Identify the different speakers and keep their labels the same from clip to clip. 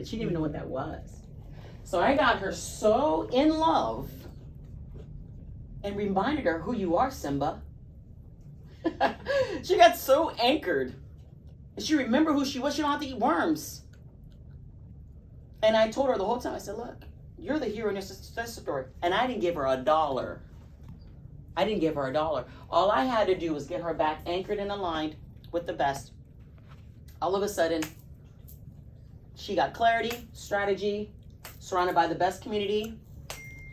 Speaker 1: wanted. She didn't even know what that was. So I got her so in love and reminded her who you are, Simba. She got so anchored. She remembered who she was. She don't have to eat worms. And I told her the whole time, I said, look, you're the hero in your success story. And I didn't give her $1. I didn't give her $1. All I had to do was get her back anchored and aligned with the best. All of a sudden, she got clarity, strategy, surrounded by the best community.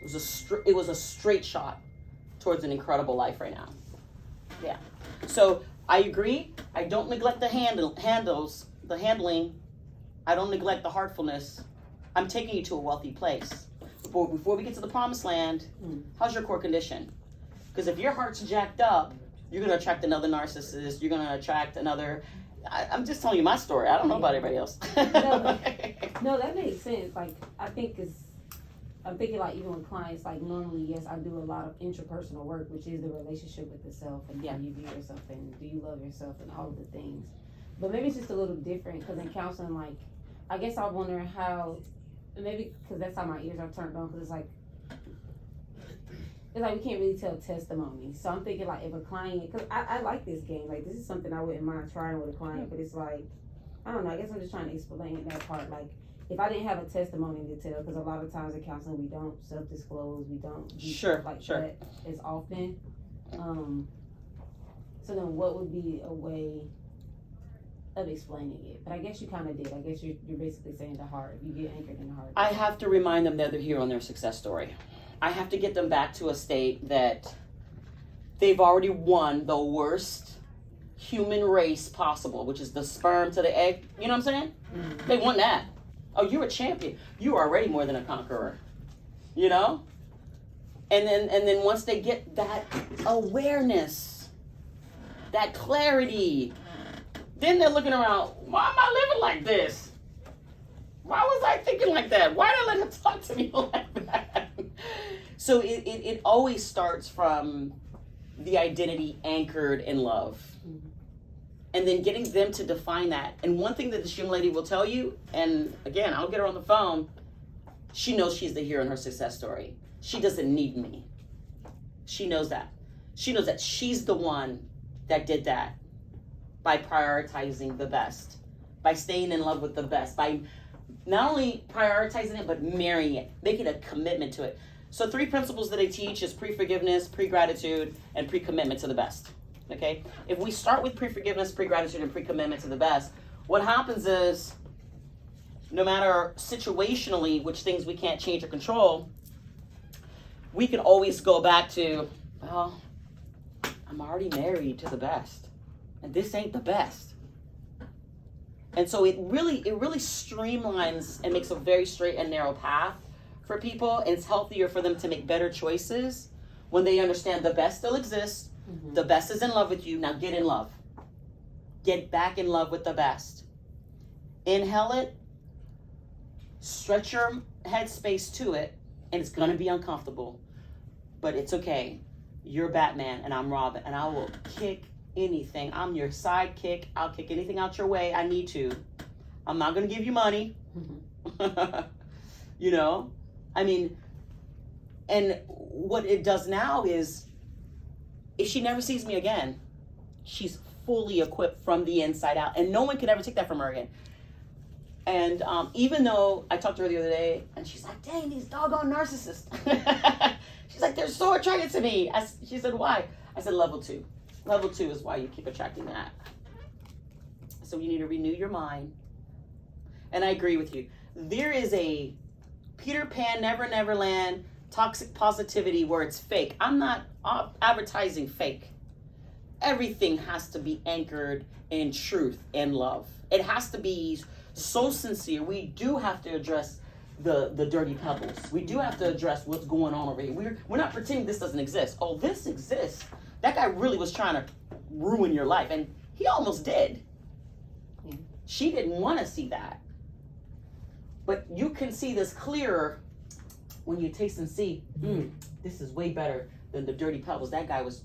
Speaker 1: It was a straight shot towards an incredible life right now. Yeah. So I agree. I don't neglect the handling. I don't neglect the heartfulness. I'm taking you to a wealthy place. Before we get to the promised land, how's your core condition? Because if your heart's jacked up, you're going to attract another narcissist. You're going to attract another. I'm just telling you my story. I don't know about everybody else.
Speaker 2: No, that makes sense. Like, I'm thinking like even with clients, like normally, yes, I do a lot of interpersonal work, which is the relationship with the self and how you view yourself and do you love yourself and all of the things. But maybe it's just a little different because in counseling, like, I guess I'm wondering how, maybe because that's how my ears are turned on, because it's like we can't really tell testimony. So I'm thinking like if a client, because I like this game, like this is something I wouldn't mind trying with a client, but it's like, I don't know, I guess I'm just trying to explain that part. Like if I didn't have a testimony to tell, because a lot of times in counseling we don't self-disclose, we don't do stuff like that as often. So then what would be a way of explaining it? But I guess you kind of did. I guess you're basically saying the heart. You get anchored in the heart.
Speaker 1: I have to remind them that they're here on their success story. I have to get them back to a state that they've already won the worst human race possible, which is the sperm to the egg. You know what I'm saying? Mm-hmm. They won that. Oh, you're a champion. You are already more than a conqueror. You know? And then once they get that awareness, that clarity, then they're looking around, why am I living like this? Why was I thinking like that? Why did I let him talk to me like that? So it always starts from the identity anchored in love. Mm-hmm. And then getting them to define that. And one thing that this young lady will tell you, and again, I'll get her on the phone, she knows she's the hero in her success story. She doesn't need me. She knows that. She knows that she's the one that did that by prioritizing the best, by staying in love with the best, by not only prioritizing it, but marrying it, making a commitment to it. So 3 principles that I teach is pre-forgiveness, pre-gratitude, and pre-commitment to the best. Okay? If we start with pre-forgiveness, pre-gratitude, and pre-commitment to the best, what happens is, no matter situationally which things we can't change or control, we can always go back to, well, I'm already married to the best, and this ain't the best. And so it really streamlines and makes a very straight and narrow path for people, and it's healthier for them to make better choices when they understand the best still exists. Mm-hmm. The best is in love with you. Now get in love. Get back in love with the best. Inhale it. Stretch your headspace to it, and it's going to be uncomfortable, but it's okay. You're Batman, and I'm Robin, and I will kick anything. I'm your sidekick. I'll kick anything out your way I need to. I'm not going to give you money. Mm-hmm. You know? I mean, and what it does now is, if she never sees me again, she's fully equipped from the inside out, and no one can ever take that from her again. And even though I talked to her the other day, and she's like, dang, these doggone narcissists. She's like, they're so attracted to me. She said, why? I said, level 2. Level 2 is why you keep attracting that. So you need to renew your mind. And I agree with you. There is a Peter Pan, Never Never Land, toxic positivity where it's fake. I'm not advertising fake. Everything has to be anchored in truth and love. It has to be so sincere. We do have to address the dirty pebbles. We do have to address what's going on over here. We're not pretending this doesn't exist. Oh, this exists. That guy really was trying to ruin your life, and he almost did. She didn't want to see that. But you can see this clearer when you taste and see, this is way better than the dirty pebbles. That guy was,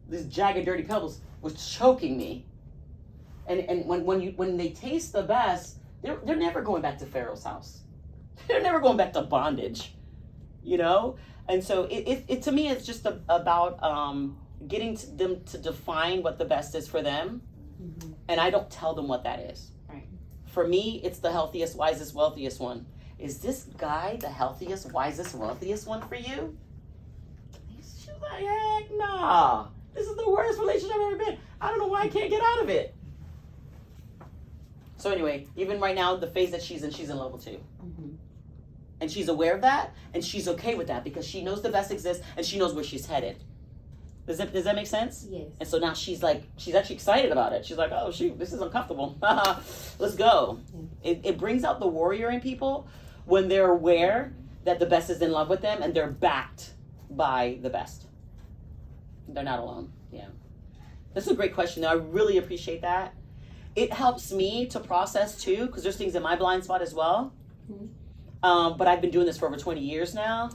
Speaker 1: this jagged dirty pebbles was choking me. And when they taste the best, they're never going back to Pharaoh's house. They're never going back to bondage, you know? And so it to me, it's just about getting them to define what the best is for them.
Speaker 2: Mm-hmm.
Speaker 1: And I don't tell them what that is.
Speaker 2: Right.
Speaker 1: For me, it's the healthiest, wisest, wealthiest one. Is this guy the healthiest, wisest, wealthiest one for you? She's like, heck nah. This is the worst relationship I've ever been. I don't know why I can't get out of it. So anyway, even right now, the phase that she's in level 2.
Speaker 2: Mm-hmm.
Speaker 1: And she's aware of that, and she's okay with that because she knows the best exists and she knows where she's headed. Does that make sense?
Speaker 2: Yes.
Speaker 1: And so now she's actually excited about it. She's like, oh shoot, this is uncomfortable. Let's go.
Speaker 2: Yeah.
Speaker 1: It brings out the warrior in people when they're aware that the best is in love with them and they're backed by the best. They're not alone. Yeah. This is a great question, though. I really appreciate that. It helps me to process too, because there's things in my blind spot as well.
Speaker 2: Mm-hmm.
Speaker 1: But I've been doing this for over 20 years now.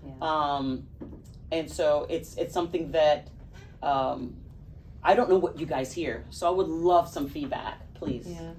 Speaker 2: Yeah.
Speaker 1: And so it's something that I don't know what you guys hear. So I would love some feedback, please.
Speaker 2: Yeah.